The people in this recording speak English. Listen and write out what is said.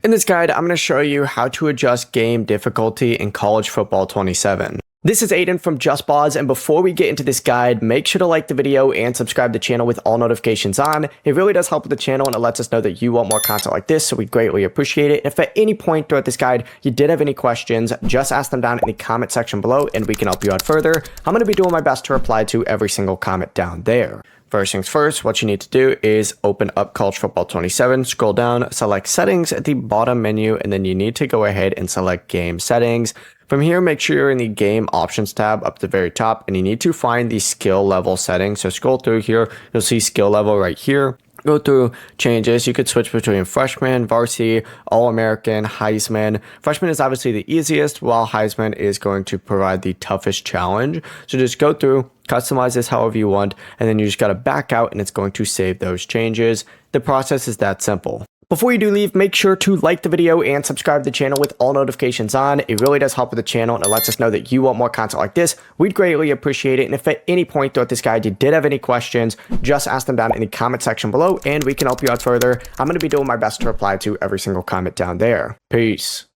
In this guide, I'm going to show you how to adjust game difficulty in College Football 27. This is Aiden from JustBoz, and before we get into this guide, make sure to like the video and subscribe to the channel with all notifications on. It really does help with the channel, and it lets us know that you want more content like this, so we greatly appreciate it. If at any point throughout this guide you did have any questions, just ask them down in the comment section below, and we can help you out further. I'm going to be doing my best to reply to every single comment down there. First things first, what you need to do is open up College Football 27, scroll down, select Settings at the bottom menu, and then you need to go ahead and select Game Settings. From here, make sure you're in the Game Options tab up at the very top, and you need to find the skill level settings. So scroll through here, you'll see skill level right here. Go through changes. You could switch between freshman, varsity, all-American, Heisman. Freshman is obviously the easiest, while Heisman is going to provide the toughest challenge. So just go through, customize this however you want, and then you just got to back out and it's going to save those changes. The process is that simple. Before you do leave, make sure to like the video and subscribe to the channel with all notifications on. It really does help with the channel, and it lets us know that you want more content like this. We'd greatly appreciate it. And if at any point throughout this guide you did have any questions, just ask them down in the comment section below and we can help you out further. I'm going to be doing my best to reply to every single comment down there. Peace.